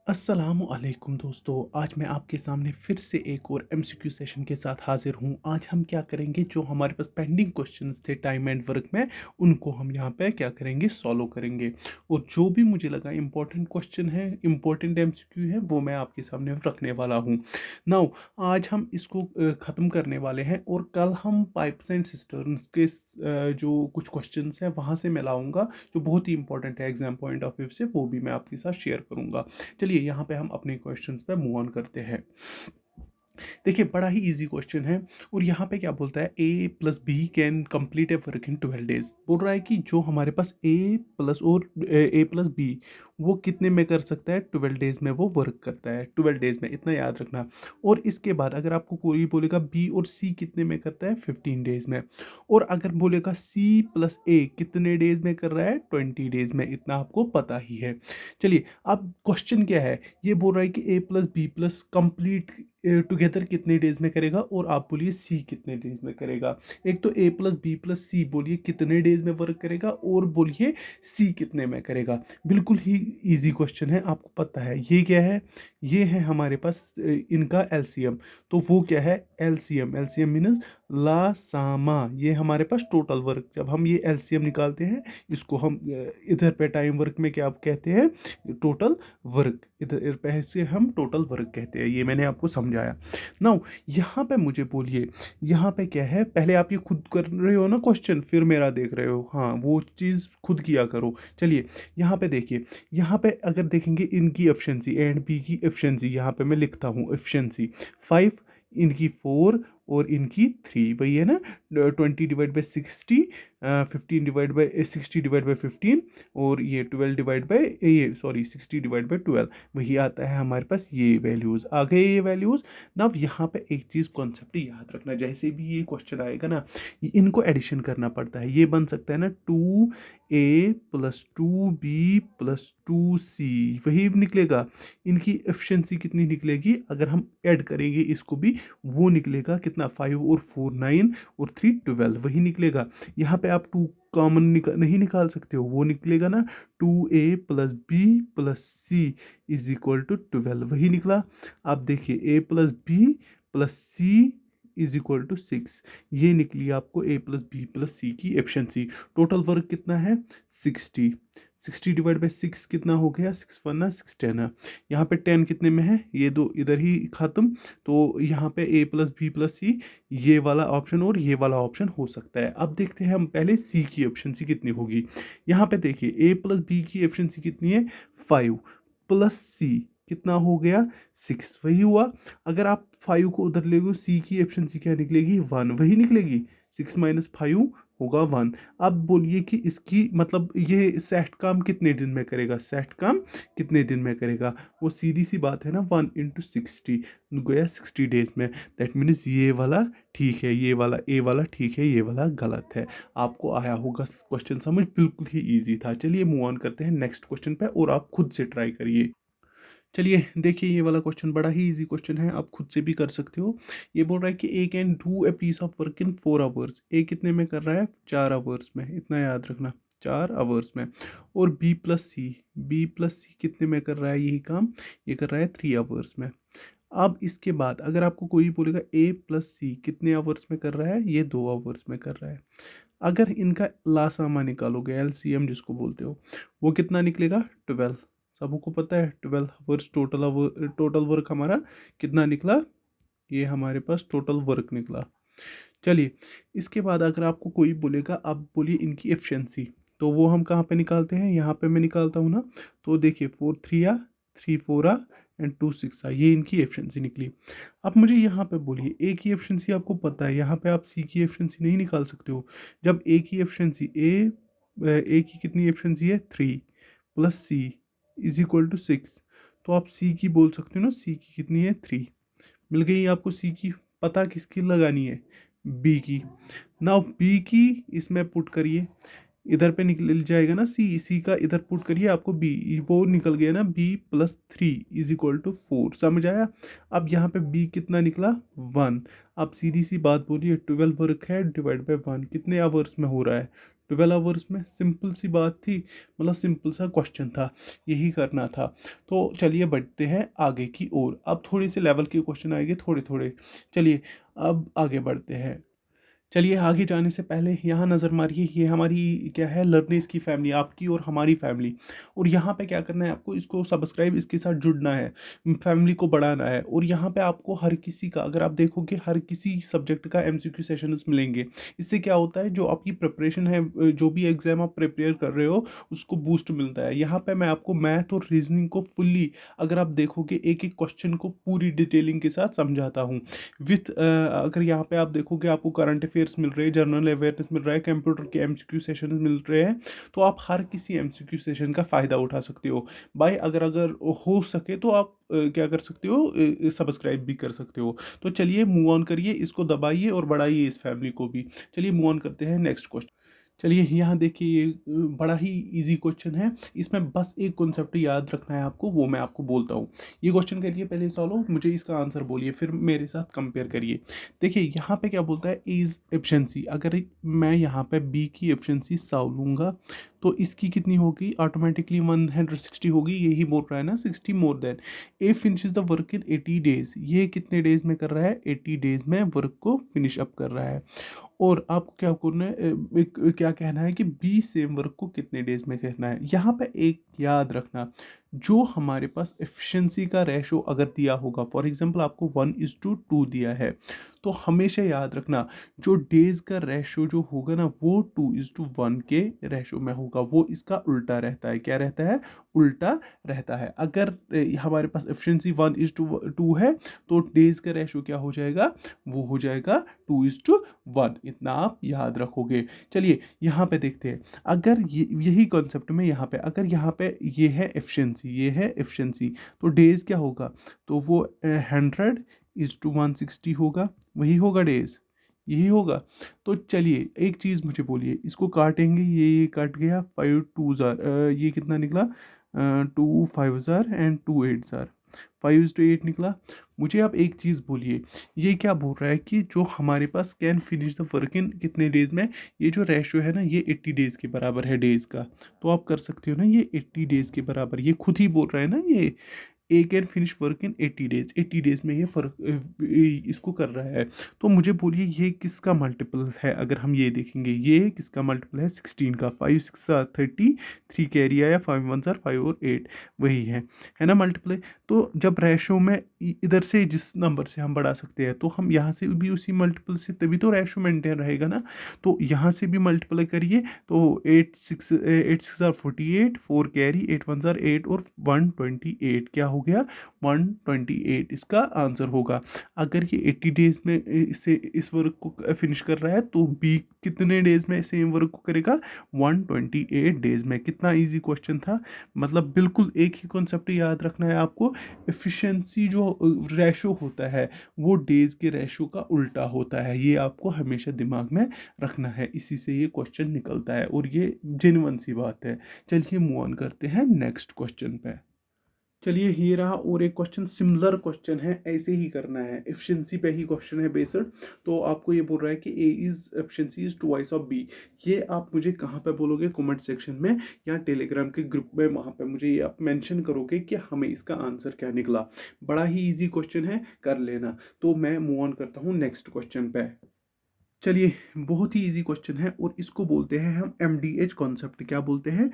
अस्सलामुअलैकुम दोस्तों, आज मैं आपके सामने फिर से एक और एमसीक्यू सेशन के साथ हाजिर हूँ। आज हम क्या करेंगे, जो हमारे पास पेंडिंग क्वेश्चंस थे टाइम एंड वर्क में, उनको हम यहाँ पे क्या करेंगे, सॉल्व करेंगे। और जो भी मुझे लगा इंपॉर्टेंट क्वेश्चन है, इंपॉर्टेंट एमसीक्यू है, वो मैं आपके सामने रखने वाला हूँ। नाउ आज हम इसको ख़त्म करने वाले हैं और कल हम पाइप्स एंड सिस्टर्न्स के जो कुछ क्वेश्चंस हैं वहाँ से मैं लाऊंगा, जो बहुत ही इंपॉर्टेंट है एग्जाम पॉइंट ऑफ व्यू से, वो भी मैं आपके साथ शेयर करूंगा। चलिए यहाँ पे हम अपने क्वेश्चंस पे मूव ऑन करते हैं। देखिए, बड़ा ही इजी क्वेश्चन है। और यहाँ पे क्या बोलता है, A plus B can complete a work in 12 days. बोल रहा है कि जो हमारे पास ए प्लस बी वो कितने में कर सकता है, 12 डेज में वो वर्क करता है। 12 डेज में, इतना याद रखना। और इसके बाद अगर आपको कोई बोलेगा बी और सी कितने में करता है, 15 डेज में। और अगर बोलेगा सी प्लस ए कितने डेज में कर रहा है, 20 डेज में, इतना आपको पता ही है। चलिए, अब क्वेश्चन क्या है, ये बोल रहा है कि A plus B plus complete together कितने डेज में करेगा, और आप बोलिए सी कितने डेज में करेगा। एक तो ए प्लस बी प्लस सी बोलिए कितने डेज में वर्क करेगा, और बोलिए सी कितने में करेगा। बिल्कुल ही इजी क्वेश्चन है, आपको पता है ये क्या है। ये है हमारे पास इनका एलसीएम। तो वो क्या है, एलसीएम। एलसीएम मीन्स ला सामा। ये हमारे पास टोटल वर्क, जब हम ये एलसीएम निकालते हैं, इसको हम इधर पे टाइम वर्क में क्या आप कहते हैं, टोटल वर्क। इधर पे से हम टोटल वर्क कहते हैं। ये मैंने आपको समझाया। नाउ यहाँ पे मुझे बोलिए, यहाँ पे क्या है, पहले आप ये खुद कर रहे हो ना क्वेश्चन, फिर मेरा देख रहे हो, हाँ वो चीज़ खुद किया करो। चलिए यहाँ पे देखिए, यहाँ पे अगर देखेंगे इनकी एफिशिएंसी, ए एंड बी की एफिशिएंसी, यहाँ पे मैं लिखता हूँ एफिशिएंसी 5, इनकी 4 और इनकी 3, वही है ना। 20/60, 15/60 / 15, और ये 60/12, वही आता है हमारे पास। ये वैल्यूज़ आ गए, ये वैल्यूज़। ना यहाँ पे एक चीज़ कॉन्सेप्ट याद रखना, जैसे भी ये क्वेश्चन आएगा ना, इनको एडिशन करना पड़ता है। ये बन सकता है ना 2a + 2b + 2c, वही निकलेगा। इनकी एफिशिएंसी कितनी निकलेगी, अगर हम ऐड करेंगे इसको भी, वो निकलेगा कितना, 5 और 4 9 और 3 12, वही निकलेगा। यहाँ पे आप 2 कॉमन नहीं निकाल सकते हो, वो निकलेगा ना 2a + b + c = 12, वही निकला। आप देखिए, a + b + c = 6, ये निकली आपको a + b + c की एफिशिएंसी। टोटल वर्क कितना है, 60। 60/6 कितना हो गया, 6 1 6 10 है। यहाँ पे 10 कितने में है, ये दो इधर ही खत्म। तो यहाँ पे a + b + c, ये वाला ऑप्शन और ये वाला ऑप्शन हो सकता है। अब देखते हैं हम पहले सी की एफिशिएंसी कितनी होगी। यहाँ पे देखिए, a + b की एफिशिएंसी कितनी है, 5 + c कितना हो गया, 6, वही हुआ। अगर आप 5 को उधर ले गए, सी की एफिशिएंसी क्या निकलेगी, 1, वही निकलेगी। 6 - 5 होगा 1। अब बोलिए कि इसकी मतलब ये सेट काम कितने दिन में करेगा, सेट काम कितने दिन में करेगा। वो सीधी सी बात है ना, 1 × 60 गया 60 डेज में। दैट मीन्स ये वाला ठीक है, ये वाला ए वाला ठीक है, ये वाला गलत है। आपको आया होगा क्वेश्चन समझ, बिल्कुल ही ईजी था। चलिए मूव ऑन करते हैं नेक्स्ट क्वेश्चन पे, और आप खुद से ट्राई करिए। चलिए देखिए, ये वाला क्वेश्चन बड़ा ही इजी क्वेश्चन है, आप खुद से भी कर सकते हो। ये बोल रहा है कि A can do a piece of work in 4 hours. A कितने में कर रहा है, 4 आवर्स में, इतना याद रखना, 4 आवर्स में। और बी प्लस सी कितने में कर रहा है यही काम, ये कर रहा है 3 आवर्स में। अब इसके बाद अगर आपको कोई बोलेगा ए प्लस सी कितने आवर्स में कर रहा है, ये 2 आवर्स में कर रहा है। अगर इनका लासामा निकालोगे, एलसीएम जिसको बोलते हो, वो कितना निकलेगा, 12। सबको पता है 12 आवर्स टोटल वर्क हमारा कितना निकला, ये हमारे पास टोटल वर्क निकला। चलिए, इसके बाद अगर आपको कोई बोलेगा, आप बोलिए इनकी एफिशिएंसी, तो वो हम कहाँ पे निकालते हैं, यहाँ पे मैं निकालता हूँ ना। तो देखिए, 4 3 आ, 3 4 आ एंड 2 6 आ, ये इनकी एफिशिएंसी निकली। अब मुझे यहाँ पे बोलिए, ए की एफिशिएंसी आपको पता है, यहाँ पे आप सी की एफिशिएंसी नहीं निकाल सकते हो। जब ए की एफिशिएंसी ए की कितनी एफिशिएंसी है, 3 + c = 6, तो आप सी की बोल सकते हो ना, सी की कितनी है, 3। मिल गई आपको सी की। पता किसकी लगानी है, बी की। नाउ बी की इसमें पुट करिए, इधर पे निकल जाएगा ना सी, सी का इधर पुट करिए, आपको बी, वो निकल गया ना, b + 3 = 4, समझ आया। अब यहाँ पे b कितना निकला, 1। अब सीधी सी बात बोलिए, 12 वर्क है, डिवाइड बाय 1, कितने आवर्स में हो रहा है, 12 आवर्स में, सिंपल सी बात थी, मतलब सिंपल सा क्वेश्चन था, यही करना था। तो चलिए बढ़ते हैं आगे की ओर, अब थोड़ी सी लेवल के क्वेश्चन आएंगे थोड़े थोड़े। चलिए अब आगे बढ़ते हैं। चलिए आगे जाने से पहले यहाँ नज़र मारिए, ये हमारी क्या है, लर्निंग्स की फैमिली, आपकी और हमारी फैमिली। और यहाँ पे क्या करना है आपको, इसको सब्सक्राइब, इसके साथ जुड़ना है, फैमिली को बढ़ाना है। और यहाँ पे आपको हर किसी का, अगर आप देखोगे हर किसी सब्जेक्ट का एमसीक्यू सेशंस मिलेंगे। इससे क्या होता है, जो आपकी प्रिपरेशन है, जो भी एग्जाम आप प्रिपेयर कर रहे हो, उसको बूस्ट मिलता है। यहाँ पे मैं आपको मैथ और रीजनिंग को फुल्ली, अगर आप देखोगे एक एक क्वेश्चन को पूरी डिटेलिंग के साथ समझाता हूँ विथ, अगर यहाँ पे आप देखोगे आपको करंट अफेयर्स मिल रहे हैं, जनरल अवेयरनेस मिल रहा है, कंप्यूटर के एमसीक्यू सेशन मिल रहे हैं। तो आप हर किसी एमसीक्यू सेशन का फ़ायदा उठा सकते हो भाई। अगर अगर हो सके तो आप क्या कर सकते हो, सब्सक्राइब भी कर सकते हो। तो चलिए मूव ऑन करिए, इसको दबाइए और बढ़ाइए इस फैमिली को भी। चलिए मूव ऑन करते हैं नेक्स्ट क्वेश्चन। चलिए यहाँ देखिए, ये बड़ा ही इजी क्वेश्चन है, इसमें बस एक कॉन्सेप्ट याद रखना है आपको, वो मैं आपको बोलता हूँ। ये क्वेश्चन करिए पहले सॉल्व, मुझे इसका आंसर बोलिए, फिर मेरे साथ कंपेयर करिए। देखिए यहाँ पे क्या बोलता है, इज एफिशिएंसी। अगर मैं यहाँ पे बी की एफिशिएंसी 100 लूँगा, तो इसकी कितनी होगी, ऑटोमेटिकली 160 होगी, यही बोल रहा है ना, 60 more than. A finishes the work in 80 days, ये कितने डेज में कर रहा है, 80 डेज में वर्क को फिनिश अप कर रहा है। और आपको क्या करना है, क्या कहना है कि बी सेम वर्क को कितने डेज में करना है। यहाँ पे एक याद रखना, जो हमारे पास एफिशिएंसी का रेशो अगर दिया होगा, फॉर एग्जांपल आपको 1:2 दिया है, तो हमेशा याद रखना जो डेज का रेशो जो होगा ना, वो 2:1 के रेशो में होगा, वो इसका उल्टा रहता है। क्या रहता है, उल्टा रहता है। अगर हमारे पास एफिशिएंसी 1:2 है, तो डेज का रेशो क्या हो जाएगा, वो हो जाएगा 2:1। इतना आप याद रखोगे। चलिए यहाँ पे देखते हैं, अगर ये यही कॉन्सेप्ट में यहाँ पे, अगर यहाँ पे ये है एफिशिएंसी, ये है एफिशिएंसी, तो डेज क्या होगा, तो वो 100:160 होगा, वही होगा डेज, यही होगा। तो चलिए एक चीज़ मुझे बोलिए, इसको काटेंगे, ये कट गया, 5 2 जार, ये कितना निकला, 2 5 जार एंड 2 8 जार, 5:8 निकला। मुझे आप एक चीज़ बोलिए, ये क्या बोल रहा है कि जो हमारे पास can finish the work in कितने डेज में, ये जो रेशो है ना, ये 80 डेज के बराबर है डेज का। तो आप कर सकते हो ना, ये 80 डेज के बराबर, ये खुद ही बोल रहा है ना, ये A can finish work in 80 days, 80 days में ये फर्क इसको कर रहा है। तो मुझे बोलिए ये किसका मल्टीपल है, अगर हम ये देखेंगे, ये किसका मल्टीपल है, 16 का। 5 6 30, 3 कैरी आया, 5 1 5 और 8, वही है ना मल्टीपल। तो जब रेशो में इधर से जिस नंबर से हम बढ़ा सकते हैं, तो हम यहाँ से भी उसी मल्टीपल से, तभी तो रेशो मेंटेन रहेगा ना। तो यहाँ से भी मल्टीपल करिए, तो 8 6 8 6 48, 4 कैरी, 8 1 8 और 128, क्या हो गया, 128 इसका आंसर होगा। अगर ये 80 डेज में इसे इस वर्क को फिनिश कर रहा है, तो बी कितने डेज में सेम वर्क को करेगा, 128 डेज में। कितना इजी क्वेश्चन था, मतलब बिल्कुल एक ही कॉन्सेप्ट याद रखना है आपको, एफिशिएंसी जो रेशो होता है, वो डेज के रेशो का उल्टा होता है, ये आपको हमेशा दिमाग में रखना है। इसी से ये क्वेश्चन निकलता है, और ये जेन्युइन सी बात है। चलिए मूव ऑन करते हैं नेक्स्ट क्वेश्चन पे। चलिए ये रहा और एक क्वेश्चन, सिमिलर क्वेश्चन है, ऐसे ही करना है, एफिशिएंसी पे ही क्वेश्चन है बेस्ड। तो आपको ये बोल रहा है कि A is efficiency is twice of B. ये आप मुझे कहाँ पे बोलोगे, कमेंट सेक्शन में या टेलीग्राम के ग्रुप में, वहाँ पे मुझे ये आप मेंशन करोगे कि हमें इसका आंसर क्या निकला। बड़ा ही इजी क्वेश्चन है, कर लेना। तो मैं मूव ऑन करता हूँ नेक्स्ट क्वेश्चन पे। चलिए बहुत ही इजी क्वेश्चन है, और इसको बोलते हैं हम MDH कॉन्सेप्ट। क्या बोलते हैं,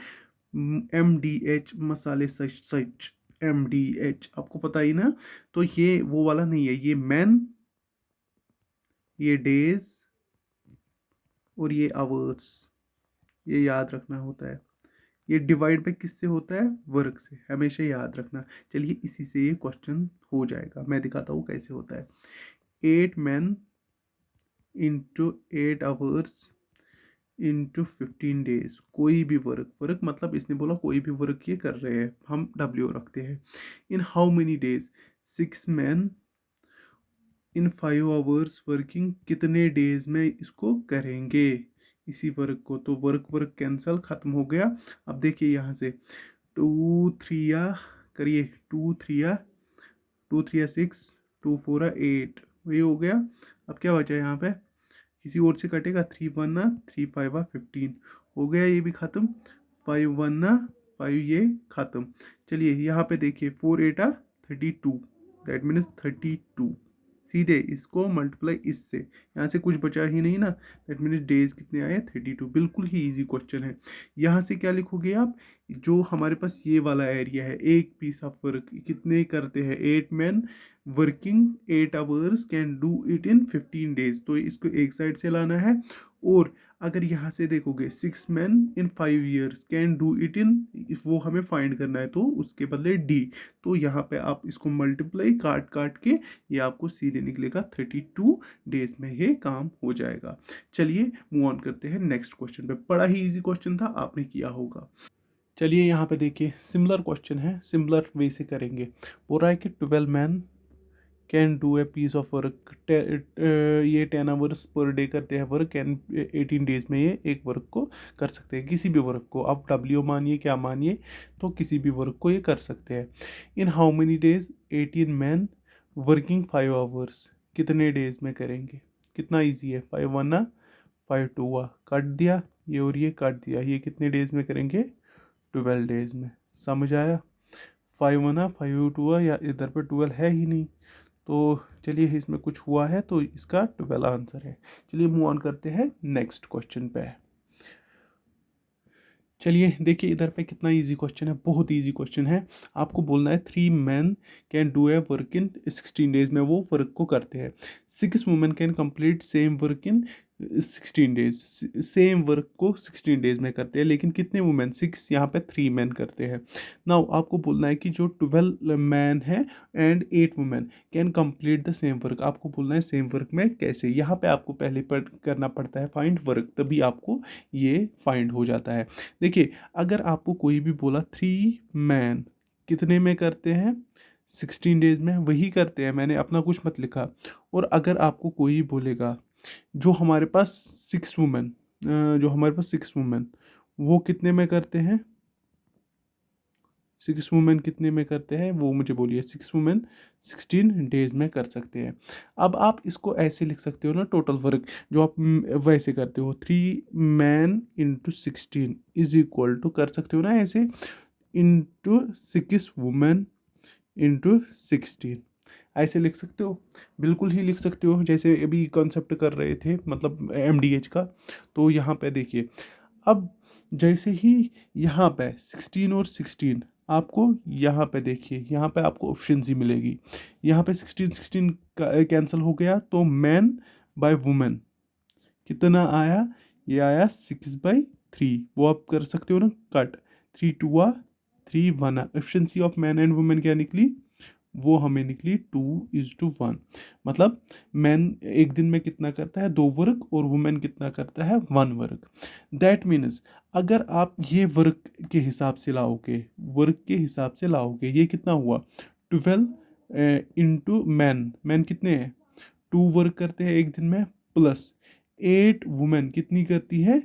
MDH, मसाले सच सच, MDH आपको पता ही ना। तो ये वो वाला नहीं है, ये मैन, ये डेज और ये आवर्स, ये याद रखना होता है। ये डिवाइड पे किससे होता है, वर्क से, हमेशा याद रखना। चलिए इसी से ये क्वेश्चन हो जाएगा, मैं दिखाता हूँ कैसे होता है। 8 men into 8 hours into 15 days, कोई भी वर्क, वर्क मतलब इसने बोला कोई भी वर्क ये कर रहे हैं, हम W रखते हैं। In how many days, 6 men in 5 hours working, कितने डेज में इसको करेंगे इसी वर्क को। तो वर्क वर्क कैंसल, ख़त्म हो गया। अब देखिए यहाँ से 2 3 करिए, 2 3 2 3 6, 2 4 8, ये हो गया। अब क्या बचा यहाँ पे, किसी और से कटेगा, 3 1 3 5 15, हो गया ये भी ख़त्म, 5 1 5 ये ख़त्म। चलिए यहाँ पे देखिए 4 8 32, दैट मीन्स 32। सीधे इसको मल्टीप्लाई इससे, यहाँ से कुछ बचा ही नहीं ना, दैट मीन्स डेज कितने आए 32। बिल्कुल ही इजी क्वेश्चन है। यहाँ से क्या लिखोगे आप, जो हमारे पास ये वाला एरिया है, एक पीस ऑफ वर्क कितने करते हैं, 8 man working 8 hours can do it in 15 days, तो इसको एक साइड से लाना है। और अगर यहाँ से देखोगे 6 man in 5 years can do it इन, वो हमें फाइंड करना है, तो उसके बदले डी। तो यहाँ पे आप इसको मल्टीप्लाई काट काट के ये आपको सीधे निकलेगा 32 डेज में ये काम हो जाएगा। चलिए मूव ऑन करते हैं नेक्स्ट क्वेश्चन पे। बड़ा ही इजी क्वेश्चन था, आपने किया होगा। चलिए यहाँ पे देखिए सिमिलर क्वेश्चन है, सिमिलर वे से करेंगे। बोल रहा है कि 12 man can do a piece of work, ये 10 आवर्स पर डे करते हैं वर्क, कैन 18 डेज में ये एक वर्क को कर सकते हैं, किसी भी वर्क को। आप डब्ल्यू मानिए क्या मानिए, तो किसी भी वर्क को ये कर सकते हैं। In how many days 18 man working 5 hours, कितने डेज में करेंगे। कितना ईजी है, 5 1 5 2 काट दिया ये और ये काट दिया, ये कितने डेज में करेंगे 12 डेज में। समझ आया, 5 1 5 2 या इधर पे 12 है ही नहीं, तो चलिए इसमें कुछ हुआ है, तो इसका 12 आंसर है। चलिए मूव ऑन करते हैं नेक्स्ट क्वेश्चन पे। चलिए देखिए इधर पे कितना इजी क्वेश्चन है, बहुत इजी क्वेश्चन है। आपको बोलना है 3 man can do A work in 16 days में वो वर्क को करते हैं। 6 women can complete same work in 16 days, same work को 16 डेज में करते हैं, लेकिन कितने वुमेन, 6, यहाँ पे 3 मैन करते हैं। नाउ आपको बोलना है कि जो 12 मैन है and 8 women can complete the same work, आपको बोलना है सेम वर्क में कैसे। यहाँ पे आपको पहले करना पड़ता है फाइंड वर्क, तभी आपको ये फाइंड हो जाता है। देखिए अगर आपको कोई भी बोला 3 मैन कितने में करते हैं 16 डेज में, वही करते हैं, मैंने अपना कुछ मत लिखा। और अगर आपको कोई बोलेगा जो हमारे पास 6 वुमेन, जो हमारे पास 6 वुमेन वो कितने में करते हैं, 6 वुमेन कितने में करते हैं वो मुझे बोलिए। 6 वुमेन 16 डेज में कर सकते हैं। अब आप इसको ऐसे लिख सकते हो ना, टोटल वर्क जो आप वैसे करते हो, 3 man into 16 is equal to, कर सकते हो ना ऐसे, इंटू 6 वुमेन इंटू 16, ऐसे लिख सकते हो। बिल्कुल ही लिख सकते हो, जैसे अभी कॉन्सेप्ट कर रहे थे, मतलब एमडीएच का। तो यहाँ पे देखिए, अब जैसे ही यहाँ पे 16 और 16, आपको यहाँ पे देखिए, यहाँ पे आपको ऑप्शन सी मिलेगी। यहाँ पे 16 16 कैंसिल हो गया, तो मैन बाय वुमेन कितना आया, ये आया 6/3, वो आप कर सकते हो ना cut, 3 2 3 1, efficiency of man and women क्या निकली, वो हमें निकली 2:1। मतलब मैन एक दिन में कितना करता है, 2 वर्क, और वुमेन कितना करता है, 1 वर्क। दैट मीन्स अगर आप ये वर्क के हिसाब से लाओगे, वर्क के हिसाब से लाओगे, ये कितना हुआ 12 इंटू मैन, मैन कितने हैं 2 वर्क करते हैं एक दिन में, प्लस 8 वुमेन कितनी करती है,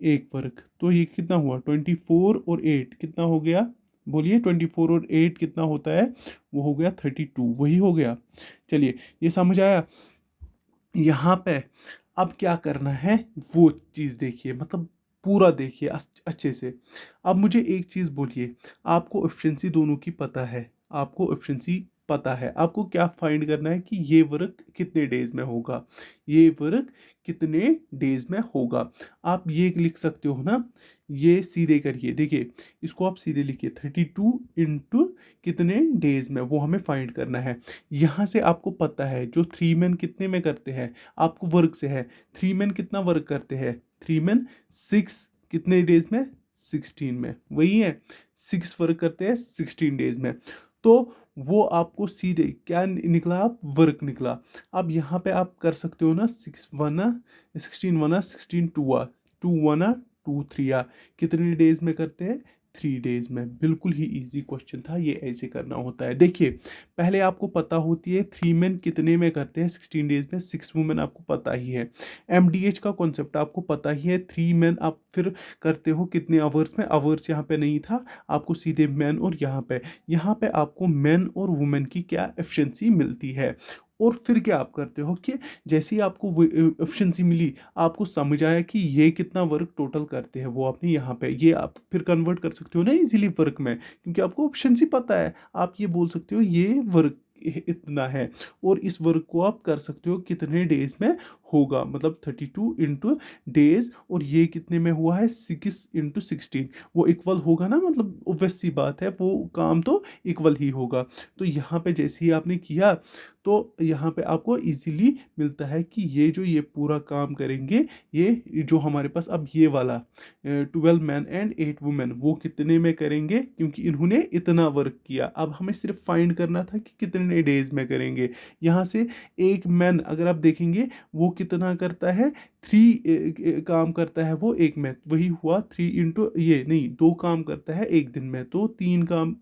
एक वर्क, तो ये कितना हुआ 24 और 8 कितना हो गया, बोलिए 24 और 8 कितना होता है, वो हो गया 32, वही हो गया। चलिए ये समझ आया। यहाँ पे अब क्या करना है वो चीज़ देखिए, मतलब पूरा देखिए अच्छे से। अब मुझे एक चीज़ बोलिए, आपको एफिशिएंसी दोनों की पता है, आपको एफिशिएंसी पता है, आपको क्या फाइंड करना है कि ये वर्क कितने डेज में होगा, ये वर्क कितने डेज में होगा। आप ये लिख सकते हो ना, ये सीधे करिए, देखिए इसको आप सीधे लिखिए, 32 इंटू कितने डेज में, वो हमें फाइंड करना है। यहाँ से आपको पता है जो 3 मैन कितने में करते हैं, आपको वर्क से है, 3 मैन कितना वर्क करते हैं, 3 मैन 6 कितने डेज में, 16 में, वही है 6 वर्क करते हैं 16 डेज में। तो वो आपको सीधे क्या निकला, आप वर्क निकला। अब यहाँ पे आप कर सकते हो ना, 6 1 16 1 16 2 2 1 2 3 कितने डेज में करते हैं, 3 डेज में। बिल्कुल ही इजी क्वेश्चन था, ये ऐसे करना होता है। देखिए पहले आपको पता होती है 3 मैन कितने में करते हैं 16 डेज में, 6 वुमेन आपको पता ही है। एमडीएच का कॉन्सेप्ट आपको पता ही है, 3 मैन आप फिर करते हो कितने आवर्स में, आवर्स यहाँ पे नहीं था, आपको सीधे मैन, और यहाँ पे आपको मैन और वुमेन की क्या एफिशिएंसी मिलती है, और फिर क्या आप करते हो कि जैसे ही आपको एफिशिएंसी मिली, आपको समझ आया कि ये कितना वर्क टोटल करते हैं, वो आपने यहाँ पे ये आप फिर कन्वर्ट कर सकते हो ना इजीली वर्क में, क्योंकि आपको एफिशिएंसी पता है। आप ये बोल सकते हो ये वर्क इतना है, और इस वर्क को आप कर सकते हो कितने डेज में होगा, मतलब 32 इंटू डेज, और ये कितने में हुआ है 6 इंटू 16, वो इक्वल होगा ना, मतलब obvious सी बात है, वो काम तो इक्वल ही होगा। तो यहाँ पे जैसे ही आपने किया, तो यहाँ पे आपको इजीली मिलता है कि ये जो ये पूरा काम करेंगे, ये जो हमारे पास अब ये वाला 12 मैन एंड 8 वुमेन, वो कितने में करेंगे, क्योंकि इन्होंने इतना वर्क किया। अब हमें सिर्फ फाइंड करना था कि कितने डेज में करेंगे। यहाँ से एक मैन अगर आप देखेंगे वो कितना करता है, 3 काम करता है वो एक में, वही हुआ 3 इंटू ये नहीं, 2 काम करता है एक दिन में, तो 3 काम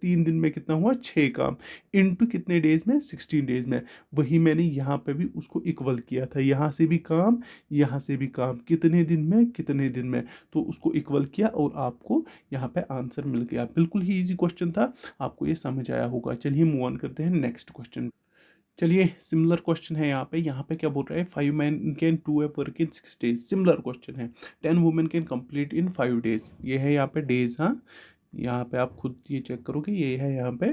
3 दिन में कितना हुआ, 6 काम, इंटू कितने डेज में, 16 डेज में। वही मैंने यहाँ पे भी उसको इक्वल किया था, यहाँ से भी काम, यहाँ से भी काम, कितने दिन में कितने दिन में, तो उसको इक्वल किया और आपको यहाँ पे आंसर मिल गया। बिल्कुल ही इजी क्वेश्चन था, आपको ये समझ आया होगा। चलिए मूव ऑन करते हैं नेक्स्ट क्वेश्चन। चलिए सिमिलर क्वेश्चन है यहाँ पे क्या बोल रहा है, 5 man can do A work in 6 days. Similar question है, 10 women can complete in 5 days. ये है यहाँ पे डेज, हाँ, यहाँ पे आप खुद ये चेक करोगे, ये है यहाँ पे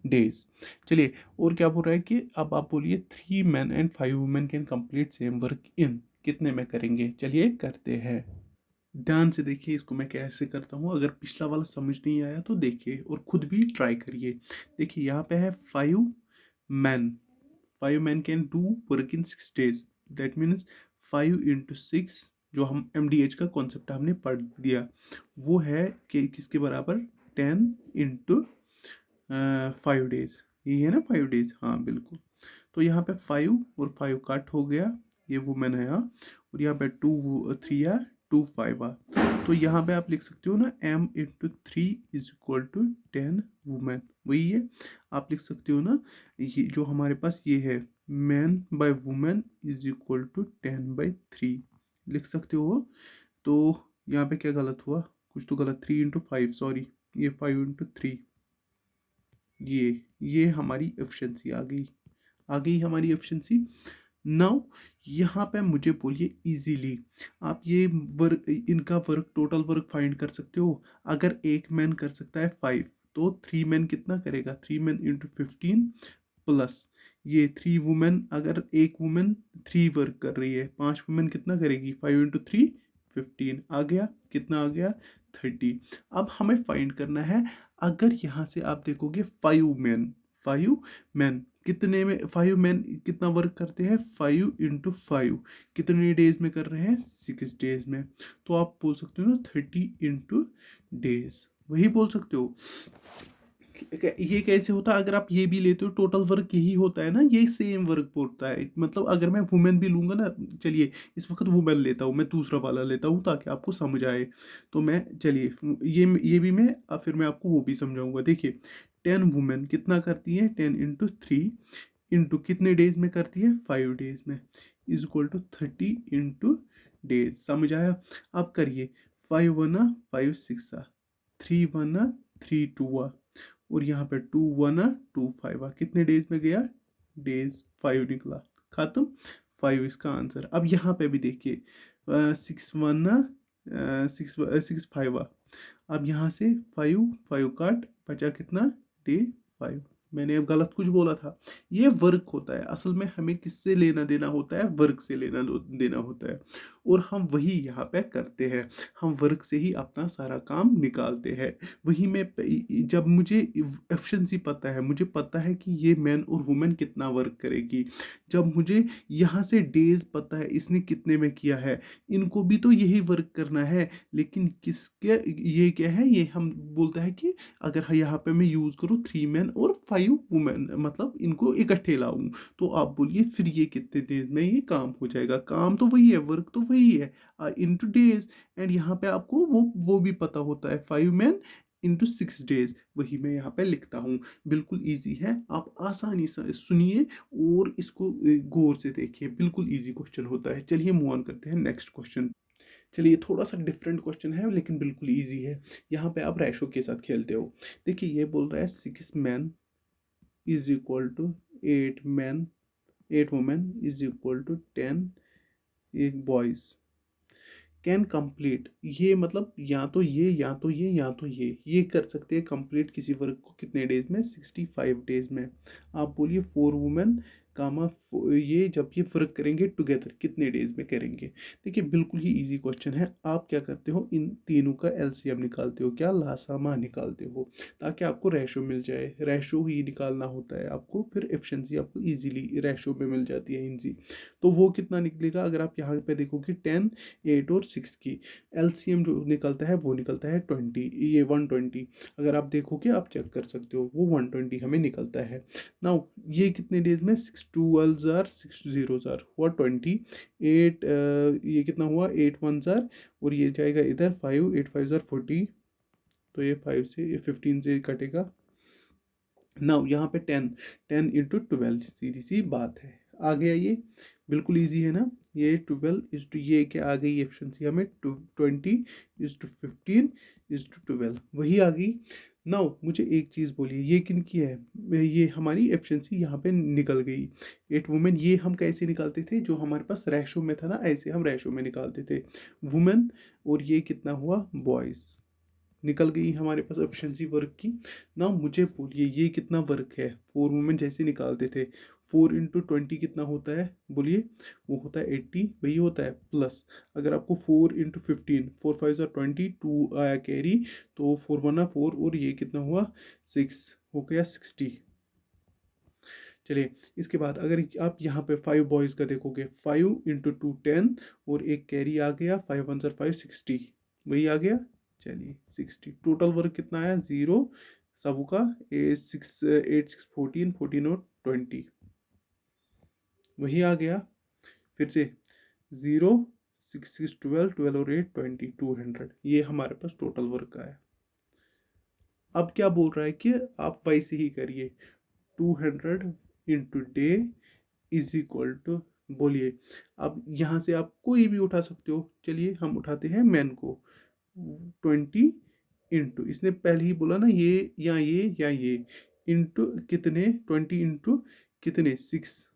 डेज। चलिए, और क्या बोल रहा है कि अब आप बोलिए 3 man and 5 women can complete same work in, कितने में करेंगे। चलिए करते हैं, ध्यान से देखिए इसको मैं कैसे करता हूँ। अगर पिछला वाला समझ नहीं आया तो देखिए और खुद भी ट्राई करिए। देखिए यहाँ पे है 5 man, 5 man can do work in 6 days, that means 5 into 6, जो हम MDH का कॉन्सेप्ट हमने पढ़ दिया, वो है कि किसके बराबर, 10 इंटू 5 डेज। यही है ना 5 डेज, हाँ बिल्कुल। तो यहाँ पे 5 और 5 कट हो गया, ये वुमेन है यहाँ, और यहाँ पे 2 3 या 2 5 तो यहाँ पे आप लिख सकते हो ना, M into 3 is equal to 10 women, वही है। आप लिख सकते हो ना, ये जो हमारे पास ये है, man by women is equal to 10/3, लिख सकते हो। तो यहाँ पे क्या गलत हुआ, कुछ तो गलत, 3 इंटू 5, सॉरी, ये 5 इंटू 3, ये हमारी एफिशिएंसी आ गई हमारी एफिशिएंसी। नाउ यहाँ पे मुझे बोलिए इजीली, आप ये वर्क, इनका वर्क, टोटल वर्क फाइंड कर सकते हो। अगर एक मैन कर सकता है 5, तो 3 मैन कितना करेगा, 3 मैन इंटू 15 प्लस ये 3 वुमेन, अगर एक वुमेन 3 वर्क कर रही है, 5 वुमेन कितना करेगी, 5 इंटू 3 15, आ गया, कितना आ गया, 30। अब हमें फाइंड करना है, अगर यहाँ से आप देखोगे 5 मैन कितने में, 5 मैन कितना वर्क करते हैं, 5 इंटू 5 कितने डेज में कर रहे हैं, 6 डेज में। तो आप बोल सकते हो ना 30 इंटू डेज, वही बोल सकते हो। ये कैसे होता है, अगर आप ये भी लेते हो, टोटल वर्क यही होता है ना, ये सेम वर्क होता है। मतलब अगर मैं वुमेन भी लूंगा ना, चलिए इस वक्त वुमेन लेता हूँ, मैं दूसरा वाला लेता हूँ ताकि आपको समझ आए। तो मैं, चलिए ये भी मैं, फिर मैं आपको वो भी समझाऊंगा। देखिए 10 वुमेन कितना करती है, 10 इंटू 3 इंटू कितने डेज में करती है, 5 डेज में, is equal to 30 into days. समझ आया। अब करिए, 5 1 5 6, 3 1 3 2, और यहाँ पे 2 1 2 5, कितने डेज में गया, डेज 5 निकला, खत्म, 5 इसका आंसर। अब यहाँ पे भी देखिए 6 1 6 6 5, अब यहाँ से 5 5 काट, बचा कितना, डे 5। मैंने अब गलत कुछ बोला था, ये वर्क होता है असल में, हमें किससे लेना देना होता है, वर्क से लेना देना होता है, और हम वही यहाँ पे करते हैं, हम वर्क से ही अपना सारा काम निकालते हैं। वही मैं, जब मुझे एफिशिएंसी पता है, मुझे पता है कि ये मैन और वुमेन कितना वर्क करेगी, जब मुझे यहाँ से डेज पता है इसने कितने में किया है, इनको भी तो यही वर्क करना है, लेकिन किसके, ये क्या है, ये हम बोलता है कि अगर यहाँ पे मैं यूज़ करूँ 3 मैन और 5 वुमेन, मतलब इनको इकट्ठे लाऊं, तो आप बोलिए फिर ये कितने डेज में ये काम हो जाएगा। काम तो वही है, वर्क तो वही है, इनटू डेज। एंड यहाँ पे आपको वो भी पता होता है, 5 मैन इंटू 6 डेज, वही मैं यहाँ पे लिखता हूँ। बिल्कुल इजी है, आप आसानी से सुनिए और इसको गौर से देखिए, बिल्कुल इजी क्वेश्चन होता है। चलिए मूव ऑन करते हैं नेक्स्ट क्वेश्चन। चलिए थोड़ा सा डिफरेंट क्वेश्चन है लेकिन बिल्कुल इजी है। यहाँ पे आप रेशो के साथ खेलते हो। देखिए ये बोल रहा है 6 man is equal to 8 man 8 women is equal to 10 एक बॉयज़ कैन कंप्लीट। ये मतलब या तो ये या तो ये या तो ये कर सकते हैं कंप्लीट किसी वर्क को कितने डेज में, 65 डेज में। आप बोलिए 4 वुमेन कामा ये जब ये वर्क करेंगे टुगेदर कितने डेज में करेंगे। देखिए बिल्कुल ही इजी क्वेश्चन है। आप क्या करते हो, इन तीनों का एलसीएम निकालते हो, क्या लासामा निकालते हो, ताकि आपको रेशो मिल जाए। रेशो ही निकालना होता है आपको, फिर एफिशिएंसी आपको इजीली रेशो में मिल जाती है इनसी। तो वो कितना निकलेगा, अगर आप यहाँ पे देखोगे 10, 8 और 6 की एलसीएम जो निकलता है वो निकलता है 20, ये 120। अगर आप देखोगे आप चेक कर सकते हो, वो 120 हमें निकलता है। नाउ ये कितने डेज में, 6 12 जार 6 0 जार हुआ 20, 8 ये कितना हुआ 8 1 जार, और ये जाएगा इधर 5 8 5 जार 40, तो ये 5 से ये 15 से कटेगा। नाउ यहाँ पे 10, 10 × 12 सीधी सी बात है। आ गया ये, बिल्कुल इजी है ना। ये 12 ये क्या आ गई एफिशिएंसी हमें, 20 × 15 = 12 वही आ गई। नाउ मुझे एक चीज़ बोलिए, ये किन की है, ये हमारी एफिशिएंसी यहाँ पे निकल गई। 8 वुमेन, ये हम कैसे निकालते थे, जो हमारे पास रेशो में था ना, ऐसे हम रेशो में निकालते थे वुमेन। और ये कितना हुआ बॉयज़, निकल गई हमारे पास एफिशिएंसी वर्क की। ना मुझे बोलिए ये कितना वर्क है, 4 वुमेन जैसे निकालते थे, 4 × 20 कितना होता है बोलिए, वो होता है 80, वही होता है प्लस। अगर आपको 4 × 15, 4 5 20, 2 आया कैरी, तो 4 1 4, और ये कितना हुआ 6, हो गया 60। चलिए इसके बाद अगर आप यहाँ पे 5 बॉयज़ का देखोगे, 5 × 2 10, और एक कैरी आ गया, 5 1 5 60, वही आ गया। चलिए 60, टोटल वर्क कितना आया 0, सबका 6 8 6 14, 14 और 20, वही आ गया। फिर से 0 6 6 12, 12 और 8 20, 200, ये हमारे पास टोटल वर्क आया। अब क्या बोल रहा है कि आप वैसे ही करिए, 200 × डे इज इक्वल टू, बोलिए अब यहाँ से आप कोई भी उठा सकते हो। चलिए हम उठाते हैं मैन को, 20 इसने पहले ही बोला ना, ये या ये इंटू कितने, 20 × कितने 6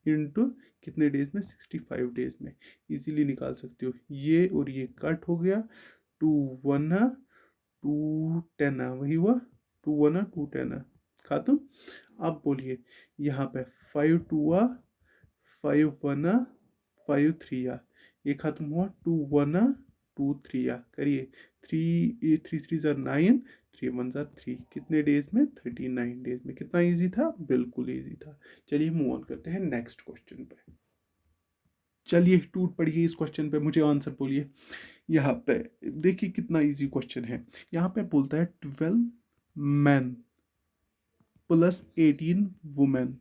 इंटू कितने डेज में, 65 डेज में। इजीली निकाल सकते हो, ये और ये कट हो गया, 2 1 2 10 वही हुआ, 2 1 2 10 खात्म। अब बोलिए यहाँ पे 5 2 5 1 5 3 ये खत्म हुआ, 2 1 2 3 करिए, 3 3 3 ज़र 9, 3 1 ज़र 3, कितने डेज में 39 डेज में। कितना इजी था, बिल्कुल इजी था। चलिए मूव ऑन करते हैं नेक्स्ट क्वेश्चन पे। चलिए टूट पड़िए इस क्वेश्चन पे, मुझे आंसर बोलिए। यहाँ पे देखिए कितना इजी क्वेश्चन है। यहाँ पे बोलता है 12 man plus 18 women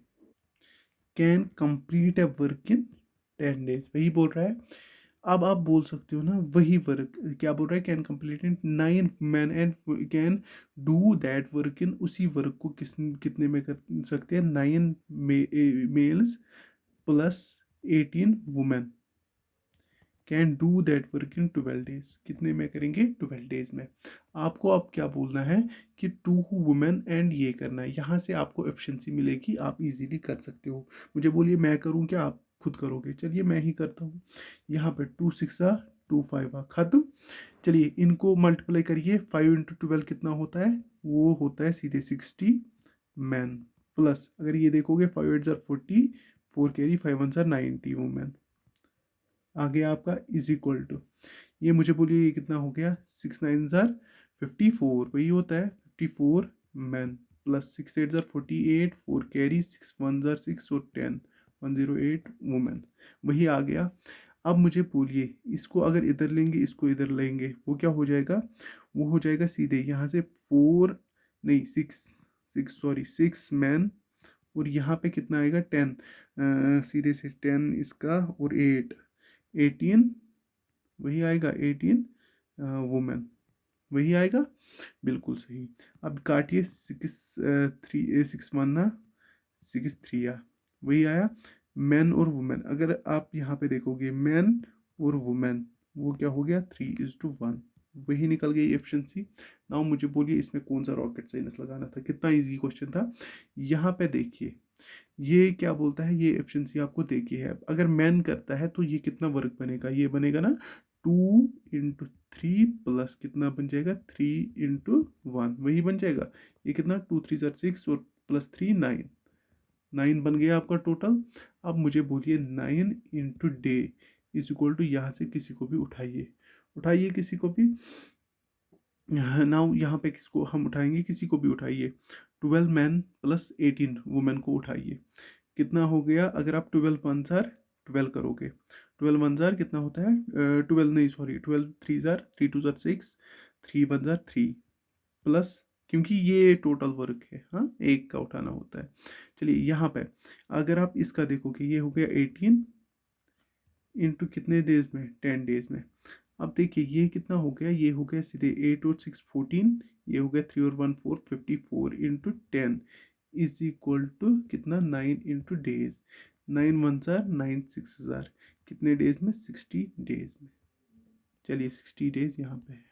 can complete a work in 10 days, वही बोल रहा है। अब आप बोल सकते हो ना, वही वर्क क्या बोल रहा है, can complete in 9 man and can do that work in, उसी वर्क को कितने में कर सकते हैं, 9 males plus 18 women can do that work in 12 days, कितने में करेंगे 12 डेज में। आपको अब क्या बोलना है कि 2 वुमेन एंड ये करना है, यहाँ से आपको एफिशिएंसी मिलेगी, आप इजीली कर सकते हो। मुझे बोलिए मैं करूँ क्या, आप खुद करोगे। चलिए मैं ही करता हूँ। यहाँ पे 2 6 2 5 खत्म। चलिए इनको मल्टीप्लाई करिए, 5 × 12 कितना होता है, वो होता है सीधे 60 मैन, प्लस अगर ये देखोगे 5 8 ज़र 40, 4 कैरी, 5 1 ज़र 90 वुमेन। आ गया आपका इज इक्वल टू, ये मुझे बोलिए ये कितना हो गया, 6 9 ज़र 54, वही होता है 54 मैन, प्लस 6 8 ज़र 48, 4 कैरी, 6 1 ज़र 6 और 10 108 वुमेन, वही आ गया। अब मुझे बोलिए इसको अगर इधर लेंगे इसको इधर लेंगे, वो क्या हो जाएगा, वो हो जाएगा सीधे यहाँ से 4 नहीं 6 मैन, और यहाँ पे कितना आएगा 10, सीधे से 10 इसका और 8 18, वही आएगा 18 वुमेन, वही आएगा, बिल्कुल सही। अब काटिए 6 1 6 3 वही आया। मैन और वुमेन अगर आप यहाँ पे देखोगे, मैन और वुमेन वो क्या हो गया 3:1, वही निकल गई एफिशिएंसी। नाउ मुझे बोलिए इसमें कौन सा रॉकेट साइंस लगाना था, कितना इजी क्वेश्चन था। यहाँ पे देखिए ये क्या बोलता है, ये एफिशिएंसी आपको देखी है। अगर मैन करता है तो ये कितना वर्क बनेगा, ये बनेगा ना 2 × 3 प्लस कितना बन जाएगा 3 × 1, वही बन जाएगा। ये कितना 2 3 × 6 और +3 9, 9 बन गया आपका टोटल। अब मुझे बोलिए 9 × डे इज इक्वल टू, यहाँ से किसी को भी उठाइए, उठाइए किसी को भी। नाउ यहाँ पे किसको हम उठाएंगे, किसी को भी उठाइए। 12 मैन प्लस 18 वुमेन को उठाइए, कितना हो गया। अगर आप 12 × 1 = 12 करोगे, 12 × 1 = कितना होता है 12 नहीं सॉरी 12 × 3 = 3 × 2 = 6, 3 × 1 = 3 प्लस, क्योंकि ये टोटल वर्क है, हाँ एक का उठाना होता है। चलिए यहाँ पे अगर आप इसका देखोगे, ये हो गया 18 इंटू कितने डेज में, 10 डेज में। अब देखिए ये कितना हो गया, ये हो गया सीधे 8 और 6 14, ये हो गया 3 और 1 4, 54 इंटू 10 इज इक्वल टू कितना 9 × डेज। 9 1 जार 9 6 जार, कितने डेज में 60 डेज में। चलिए 60 डेज यहाँ पे है।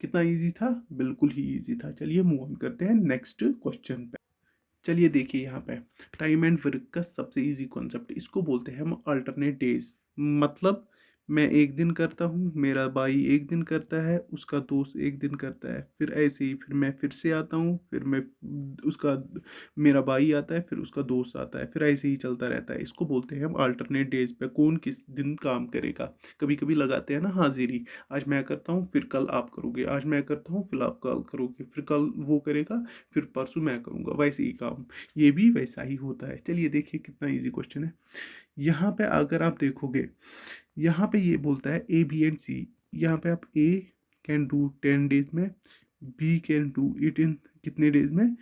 कितना इजी था, बिल्कुल ही इजी था। चलिए मूव ऑन करते हैं नेक्स्ट क्वेश्चन पे। चलिए देखिए यहाँ पे टाइम एंड वर्क का सबसे इजी कॉन्सेप्ट, इसको बोलते हैं हम अल्टरनेट डेज। मतलब मैं एक दिन करता हूँ, मेरा भाई एक दिन करता है, उसका दोस्त एक दिन करता है, फिर ऐसे ही फिर मैं फिर से आता हूँ, फिर मैं उसका मेरा भाई आता है, फिर उसका दोस्त आता है, फिर ऐसे ही चलता रहता है। इसको बोलते हैं हम अल्टरनेट डेज पे कौन किस दिन काम करेगा। कभी कभी लगाते हैं ना हाजिरी, आज मैं करता हूँ फिर कल आप करोगे, आज मैं करता हूँ फिर आप कल करोगे, फिर कल वो करेगा, फिर परसों मैं करूँगा, वैसे ही काम ये भी वैसा ही होता है। चलिए देखिए कितना इजी क्वेश्चन है। यहाँ पे अगर आप देखोगे, यहाँ पे ये बोलता है ए बी एंड सी। यहाँ पे आप ए कैन डू 10 डेज में, B can do it in कितने डेज में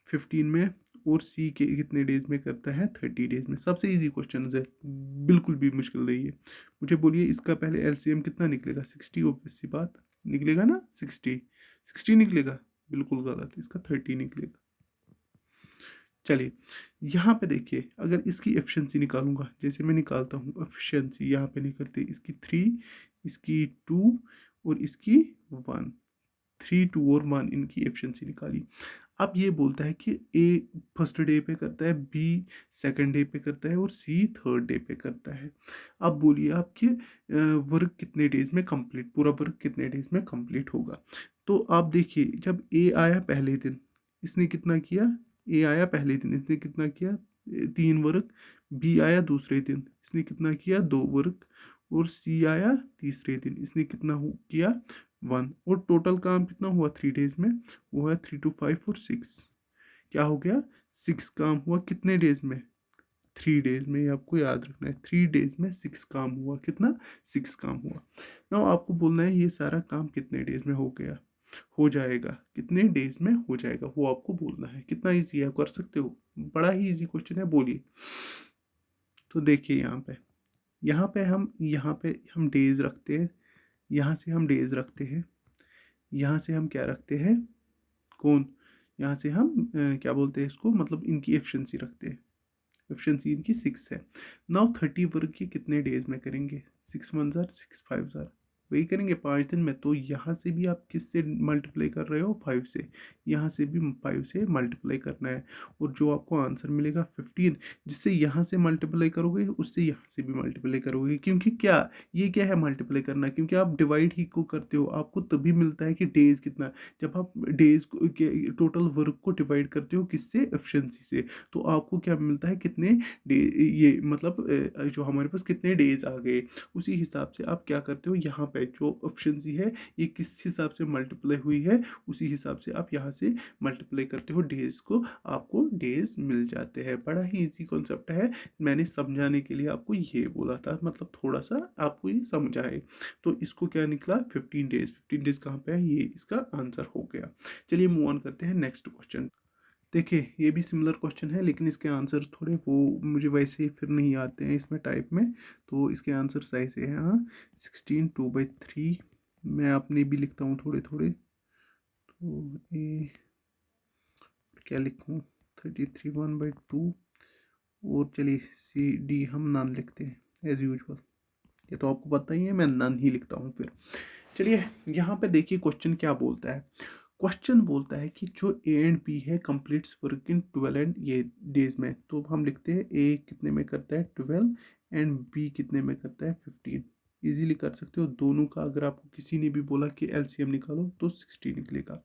15 में, और सी के कितने डेज में करता है 30 डेज में। सबसे इजी क्वेश्चन है, बिल्कुल भी मुश्किल नहीं है। मुझे बोलिए इसका पहले एलसीएम कितना निकलेगा, 60, ऑब्वियस सी बात निकलेगा ना, 60 निकलेगा, बिल्कुल गलत, इसका 30 निकलेगा। चलिए यहाँ पे देखिए, अगर इसकी एफिशिएंसी निकालूंगा, जैसे मैं निकालता हूँ एफिशिएंसी, यहाँ पे निकलती है इसकी 3, इसकी 2 और इसकी 1, 3 2 और 1 इनकी एफिशिएंसी निकाली। अब ये बोलता है कि ए फर्स्ट डे पे करता है, बी सेकंड डे पे करता है और सी थर्ड डे पे करता है। अब बोलिए आपके वर्क कितने डेज में कंप्लीट, पूरा वर्क कितने डेज में कंप्लीट होगा। तो आप देखिए जब ए आया पहले दिन, इसने कितना किया, ए आया पहले दिन इसने कितना किया 3 वर्क, बी आया दूसरे दिन इसने कितना किया 2 वर्क, और सी आया तीसरे दिन इसने कितना किया 1, और टोटल काम कितना हुआ 3 डेज में, वो है 3 2 5 4 6, क्या हो गया 6 काम हुआ कितने डेज में 3 डेज में। ये आपको याद रखना है, 3 डेज में 6 काम हुआ, कितना 6 काम हुआ। ना आपको बोलना है ये सारा काम कितने डेज में हो गया, हो जाएगा, कितने डेज में हो जाएगा, वो आपको बोलना है। कितना इजी है, कर सकते हो, बड़ा ही इजी क्वेश्चन है। बोलिए तो देखिए यहाँ पे हम डेज रखते हैं, यहाँ से हम डेज रखते हैं, यहाँ से हम क्या रखते हैं कौन, यहाँ से हम क्या बोलते हैं इसको, मतलब इनकी एफिशिएंसी रखते हैं। एफिशिएंसी इनकी 6 है। नाउ 30 वर्क के कितने डेज में करेंगे, 6 1 जार 6 5 जार, वही करेंगे 5 दिन में। तो यहाँ से भी आप किससे मल्टीप्लाई कर रहे हो 5 से, यहाँ से भी 5 से मल्टीप्लाई करना है, और जो आपको आंसर मिलेगा 15, जिससे यहाँ से मल्टीप्लाई करोगे उससे यहाँ से भी मल्टीप्लाई करोगे। क्योंकि क्या ये क्या है मल्टीप्लाई करना, क्योंकि आप डिवाइड ही को करते हो, आपको तभी मिलता है कि डेज कितना। जब आप डेज को टोटल वर्क को डिवाइड करते हो किससे, एफिशिएंसी से, तो आपको क्या मिलता है कितने डे, ये मतलब जो हमारे पास कितने डेज आ गए, उसी हिसाब से आप क्या करते हो, यहाँ पे जो एफिशिएंसी है ये किस हिसाब से मल्टीप्लाई हुई है, उसी हिसाब से आप यहाँ से मल्टीप्लाई करते हो डेज को, आपको डेज मिल जाते हैं। बड़ा ही इजी कॉन्सेप्ट है, मैंने समझाने के लिए आपको ये बोला था, मतलब थोड़ा सा आपको ये समझाए। तो इसको क्या निकला 15 डेज, 15 डेज कहाँ पे है, ये इसका आंसर हो गया। चलिए मूव ऑन करते हैं नेक्स्ट क्वेश्चन। देखिए ये भी सिमिलर क्वेश्चन है, लेकिन इसके आंसर थोड़े वो मुझे वैसे ही फिर नहीं आते हैं इसमें टाइप में, तो इसके आंसर ऐसे हैं। हाँ 16 2/3, मैं अपने भी लिखता हूँ थोड़े थोड़े, तो ये क्या लिखूँ 33 1/2, और चलिए सी डी हम नन लिखते हैं एज यूजुअल, ये तो आपको पता ही है मैं नन ही लिखता हूँ फिर। चलिए यहाँ पे देखिए क्वेश्चन क्या बोलता है, क्वेश्चन बोलता है कि जो ए एंड बी है कंप्लीट्स वर्क इन 12 एंड ये डेज में, तो हम लिखते हैं ए कितने में करता है 12 एंड बी कितने में करता है 15। इजीली कर सकते हो दोनों का। अगर आपको किसी ने भी बोला कि एलसीएम निकालो तो 60 निकलेगा।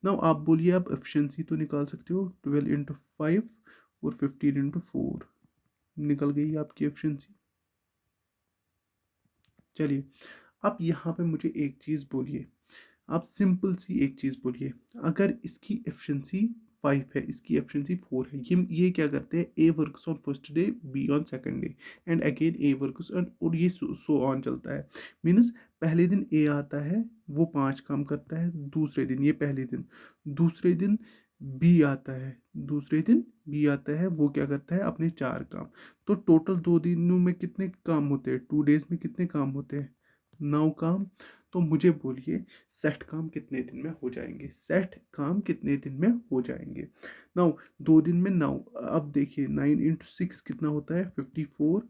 नाउ आप बोलिए, आप एफिशिएंसी तो निकाल सकते हो 12 इंटू 5 और 15 इंटू 4, निकल गई आपकी एफिशिएंसी। चलिए आप यहाँ पे मुझे एक चीज़ बोलिए, आप सिंपल सी एक चीज़ बोलिए, अगर इसकी एफिशिएंसी 5 है, इसकी एफिशिएंसी 4 है, ये क्या करते हैं, A works on first day, B on second day and again A works on, और ये सो ऑन चलता है। मीन्स पहले दिन ए आता है, वो 5 काम करता है, दूसरे दिन, ये पहले दिन, दूसरे दिन बी आता है, दूसरे दिन बी आता है, वो क्या करता है अपने 4 काम। तो टोटल 2 दिनों में कितने काम होते हैं, 2 डेज में कितने काम होते हैं, 9 काम। तो मुझे बोलिए सेट काम कितने दिन में हो जाएंगे, सेट काम कितने दिन में हो जाएंगे। 9, 2 दिन में 9। अब देखिए 9 इंटू 6 कितना होता है 54।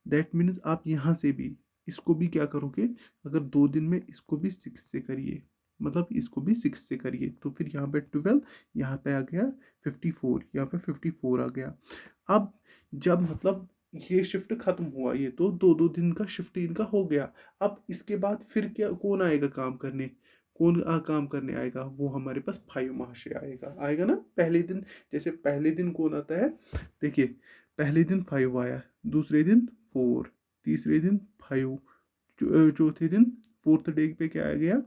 दैट मीन्स आप यहाँ से भी इसको भी क्या करोगे, अगर 2 दिन में इसको भी 6 से करिए, मतलब इसको भी 6 से करिए, तो फिर यहाँ पे 12, यहाँ पे आ गया 54, यहाँ पे 54 आ गया। अब जब मतलब ये शिफ्ट खत्म हुआ, ये तो 2-2 दिन का शिफ्ट इनका हो गया। अब इसके बाद फिर क्या, कौन आएगा काम करने, कौन काम करने आएगा, वो हमारे पास 5 महाशय आएगा, आएगा ना पहले दिन। जैसे पहले दिन कौन आता है, देखिए पहले दिन 5 आया, दूसरे दिन 4, तीसरे दिन 5, चौथे दिन, फोर्थ डे पे क्या आ गया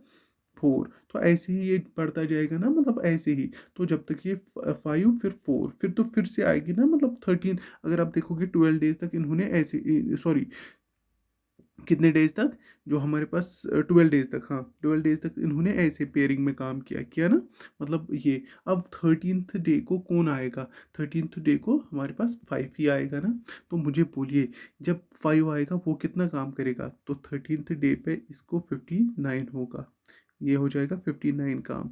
4। तो ऐसे ही ये बढ़ता जाएगा ना, मतलब ऐसे ही। तो जब तक ये 5 फिर 4, फिर तो फिर से आएगी ना, मतलब 13। अगर आप देखोगे 12 डेज तक इन्होंने ऐसे, सॉरी कितने डेज तक, जो हमारे पास 12 डेज तक, हाँ 12 डेज तक इन्होंने ऐसे पेयरिंग में काम किया किया ना, मतलब ये। अब 13th डे को कौन आएगा, 13th डे को हमारे पास 5 ही आएगा ना। तो मुझे बोलिए जब 5 आएगा वो कितना काम करेगा, तो 13th डे पे इसको 59 होगा, ये हो जाएगा 59 काम।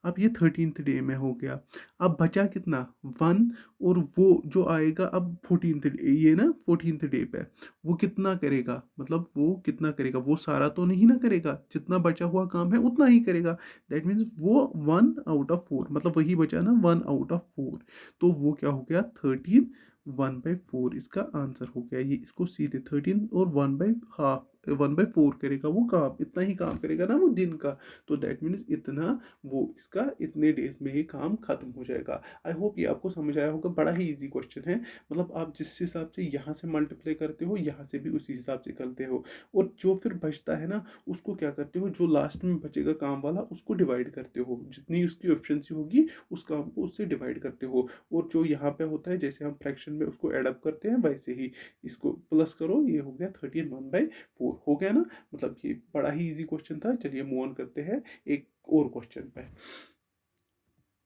अब ये 13th डे में हो गया। अब बचा कितना 1, और वो जो आएगा अब 14th डे, ये ना 14th डे पे वो कितना करेगा, मतलब वो कितना करेगा, वो सारा तो नहीं ना करेगा, जितना बचा हुआ काम है उतना ही करेगा। दैट मीन्स वो 1/4, मतलब वही बचा ना 1/4, तो वो क्या हो गया 13, 1/4 इसका आंसर हो गया। ये इसको सीधे 13 और 1/4 करेगा, वो काम इतना ही काम करेगा ना वो दिन का। तो दैट मीन्स इतना, वो इसका इतने डेज में ही काम खत्म हो जाएगा। आई होप ये आपको समझ आया होगा, बड़ा ही इजी क्वेश्चन है। मतलब आप जिस हिसाब से यहाँ से मल्टीप्लाई करते हो, यहाँ से भी उसी हिसाब से करते हो, और जो फिर बचता है ना उसको क्या करते हो, जो लास्ट में बचेगा काम वाला उसको डिवाइड करते हो, जितनी उसकी एफिशिएंसी होगी उस काम को उससे डिवाइड करते हो। और जो यहाँ पे होता है, जैसे हम फ्रैक्शन में उसको एडअप करते हैं, वैसे ही इसको प्लस करो, ये हो गया 13 1/4 हो गया ना। मतलब ये बड़ा ही इजी क्वेश्चन था। चलिए मूव ऑन करते हैं एक और क्वेश्चन पे।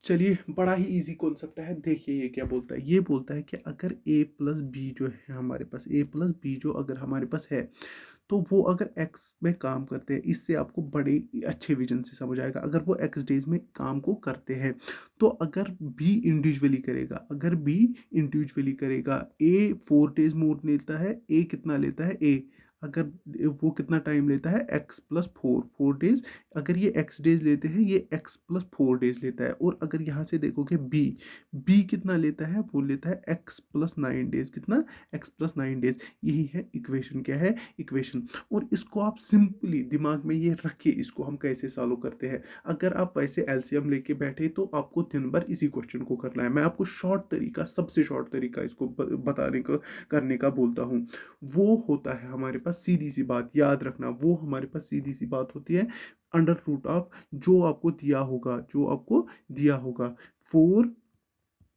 चलिए बड़ा ही इजी कॉन्सेप्ट है, देखिए ये क्या बोलता है, ये बोलता है कि अगर a प्लस बी जो है हमारे पास, a प्लस बी जो अगर हमारे पास है, तो वो अगर x में काम करते हैं, इससे आपको बड़े अच्छे विजन से समझ आएगा। अगर वो x डेज में काम को करते हैं, तो अगर b इंडिविजुअली करेगा, अगर b इंडिविजुअली करेगा, a 4 डेज मोर लेता है, a कितना लेता है a, अगर वो कितना टाइम लेता है x+4 डेज, अगर ये x डेज लेते हैं, ये x+4 डेज लेता है। और अगर यहाँ से देखोगे b कितना लेता है, वो लेता है x+9 डेज, कितना x+9 डेज। यही है इक्वेशन, क्या है इक्वेशन। और इसको आप सिंपली दिमाग में ये रखिए, इसको हम कैसे सॉल्व करते हैं। अगर आप वैसे एलसीएम लेके बैठे तो आपको दिन भर इसी क्वेश्चन को करना है। मैं आपको शॉर्ट तरीका, सबसे शॉर्ट तरीका इसको बताने का, करने का बोलता हूँ। वो होता है हमारे पास सीधी सी बात, याद रखना, वो हमारे पास सीधी सी बात होती है, अंडर रूट ऑफ जो आपको दिया होगा, जो आपको दिया होगा 4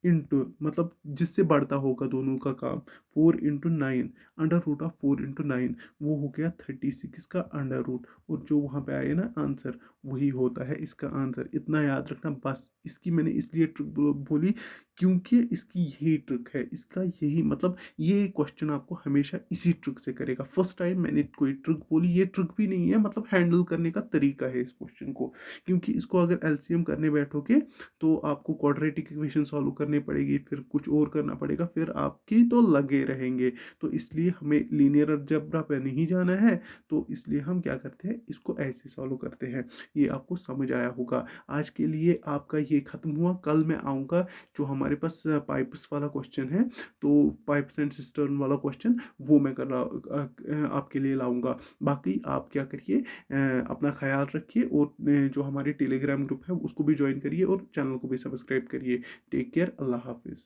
इंटू, मतलब जिससे बढ़ता होगा दोनों का काम, 4 × 9, अंडर रूट ऑफ 4 × 9, वो हो गया 36 का अंडर रूट, और जो वहाँ पे आए ना आंसर, वही होता है इसका आंसर। इतना याद रखना बस। इसकी मैंने इसलिए बोली क्योंकि इसकी यही ट्रिक है, इसका यही मतलब ये क्वेश्चन आपको हमेशा इसी ट्रिक से करेगा। फर्स्ट टाइम मैंने कोई ट्रिक बोली, ये ट्रिक भी नहीं है, मतलब हैंडल करने का तरीका है इस क्वेश्चन को। क्योंकि इसको अगर एलसीएम करने बैठोगे तो आपको क्वाड्रेटिक इक्वेशन सॉल्व करनी पड़ेगी, फिर कुछ और करना पड़ेगा, फिर आपकी तो लगे रहेंगे। तो इसलिए हमें लीनियर अलजेब्रा पे नहीं जाना है, तो इसलिए हम क्या करते हैं, इसको ऐसे सॉल्व करते हैं। ये आपको समझ आया होगा। आज के लिए आपका ये खत्म हुआ। कल मैं आऊँगा, जो हमारे पास पाइप्स वाला क्वेश्चन है, तो पाइप्स एंड सिस्टर्न वाला क्वेश्चन वो मैं कर रहा आपके लिए लाऊंगा। बाकी आप क्या करिए, अपना ख्याल रखिए, और जो हमारी टेलीग्राम ग्रुप है उसको भी ज्वाइन करिए और चैनल को भी सब्सक्राइब करिए। टेक केयर, अल्लाह हाफिज़।